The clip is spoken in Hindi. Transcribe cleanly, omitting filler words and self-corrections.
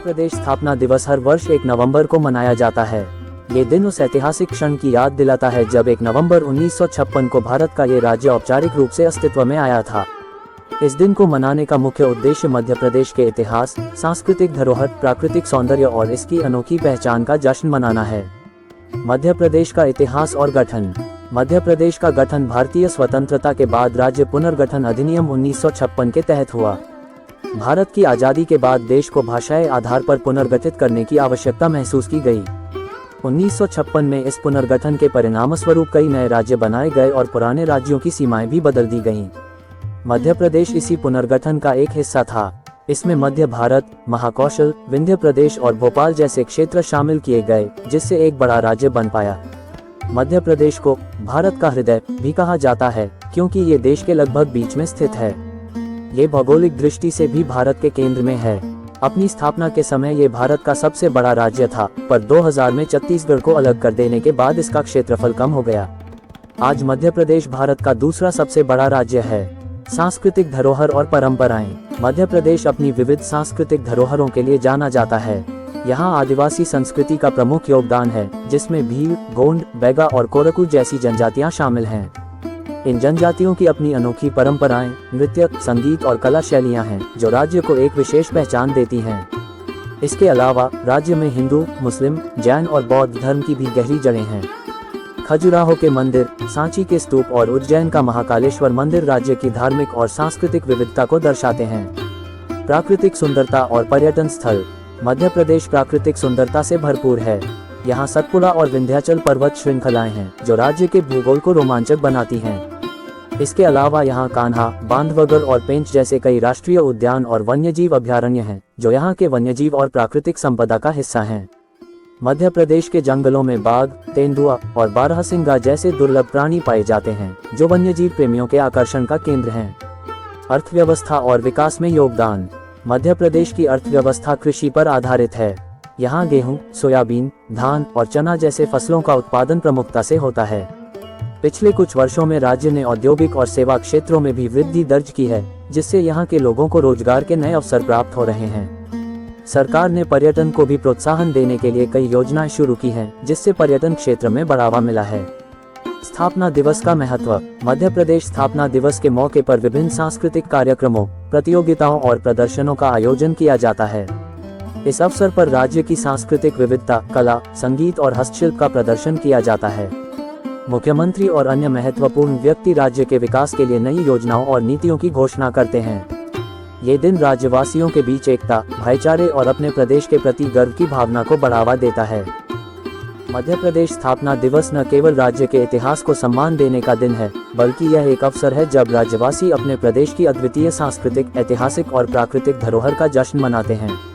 प्रदेश स्थापना दिवस हर वर्ष 1 नवंबर को मनाया जाता है। ये दिन उस ऐतिहासिक क्षण की याद दिलाता है जब 1 नवंबर 1956 को भारत का ये राज्य औपचारिक रूप से अस्तित्व में आया था। इस दिन को मनाने का मुख्य उद्देश्य मध्य प्रदेश के इतिहास, सांस्कृतिक धरोहर, प्राकृतिक सौंदर्य और इसकी अनोखी पहचान का जश्न मनाना है। मध्य प्रदेश का इतिहास और गठन। मध्य प्रदेश का गठन भारतीय स्वतंत्रता के बाद राज्य पुनर्गठन अधिनियम 1956 के तहत हुआ। भारत की आज़ादी के बाद देश को भाषाई आधार पर पुनर्गठित करने की आवश्यकता महसूस की गई। 1956 में इस पुनर्गठन के परिणामस्वरूप कई नए राज्य बनाए गए और पुराने राज्यों की सीमाएं भी बदल दी गईं। मध्य प्रदेश इसी पुनर्गठन का एक हिस्सा था। इसमें मध्य भारत, महाकौशल, विंध्य प्रदेश और भोपाल जैसे क्षेत्र शामिल किए गए, जिससे एक बड़ा राज्य बन पाया। मध्य प्रदेश को भारत का हृदय भी कहा जाता है, क्योंकि ये देश के लगभग बीच में स्थित है। ये भौगोलिक दृष्टि से भी भारत के केंद्र में है। अपनी स्थापना के समय ये भारत का सबसे बड़ा राज्य था, पर 2000 में छत्तीसगढ़ को अलग कर देने के बाद इसका क्षेत्रफल कम हो गया। आज मध्य प्रदेश भारत का दूसरा सबसे बड़ा राज्य है। सांस्कृतिक धरोहर और परंपराएं। मध्य प्रदेश अपनी विविध सांस्कृतिक धरोहरों के लिए जाना जाता है। यहाँ आदिवासी संस्कृति का प्रमुख योगदान है, जिसमें भील, गोंड, बैगा और कोरकू जैसी जनजातियाँ शामिल हैं। इन जनजातियों की अपनी अनोखी परंपराएं, नृत्य, संगीत और कला शैलियां हैं, जो राज्य को एक विशेष पहचान देती हैं। इसके अलावा राज्य में हिंदू, मुस्लिम, जैन और बौद्ध धर्म की भी गहरी जड़ें हैं। खजुराहो के मंदिर, सांची के स्तूप और उज्जैन का महाकालेश्वर मंदिर राज्य की धार्मिक और सांस्कृतिक विविधता को दर्शाते हैं। प्राकृतिक सुंदरता और पर्यटन स्थल। मध्य प्रदेश प्राकृतिक सुंदरता से भरपूर है। यहाँ सतपुड़ा और विंध्याचल पर्वत श्रृंखलाएं हैं, जो राज्य के भूगोल को रोमांचक बनाती हैं। इसके अलावा यहाँ कान्हा, बांधवगढ़ और पेंच जैसे कई राष्ट्रीय उद्यान और वन्यजीव अभयारण्य हैं, जो यहाँ के वन्यजीव और प्राकृतिक संपदा का हिस्सा हैं। मध्य प्रदेश के जंगलों में बाघ, तेंदुआ और बारहसिंगा जैसे दुर्लभ प्राणी पाए जाते हैं, जो वन्यजीव प्रेमियों के आकर्षण का केंद्र हैं। अर्थव्यवस्था और विकास में योगदान। मध्य प्रदेश की अर्थव्यवस्था कृषि पर आधारित है। यहाँ गेहूं, सोयाबीन, धान और चना जैसे फसलों का उत्पादन प्रमुखता से होता है। पिछले कुछ वर्षों में राज्य ने औद्योगिक और सेवा क्षेत्रों में भी वृद्धि दर्ज की है, जिससे यहाँ के लोगों को रोजगार के नए अवसर प्राप्त हो रहे हैं। सरकार ने पर्यटन को भी प्रोत्साहन देने के लिए कई योजनाएं शुरू की हैं, जिससे पर्यटन क्षेत्र में बढ़ावा मिला है। स्थापना दिवस का महत्व। मध्य प्रदेश स्थापना दिवस के मौके पर विभिन्न सांस्कृतिक कार्यक्रमों, प्रतियोगिताओं और प्रदर्शनों का आयोजन किया जाता है। इस अवसर पर राज्य की सांस्कृतिक विविधता, कला, संगीत और हस्तशिल्प का प्रदर्शन किया जाता है। मुख्यमंत्री और अन्य महत्वपूर्ण व्यक्ति राज्य के विकास के लिए नई योजनाओं और नीतियों की घोषणा करते हैं। ये दिन राज्यवासियों के बीच एकता, भाईचारे और अपने प्रदेश के प्रति गर्व की भावना को बढ़ावा देता है। मध्य प्रदेश स्थापना दिवस न केवल राज्य के इतिहास को सम्मान देने का दिन है, बल्कि यह एक अवसर है जब राज्यवासी अपने प्रदेश की अद्वितीय सांस्कृतिक, ऐतिहासिक और प्राकृतिक धरोहर का जश्न मनाते हैं।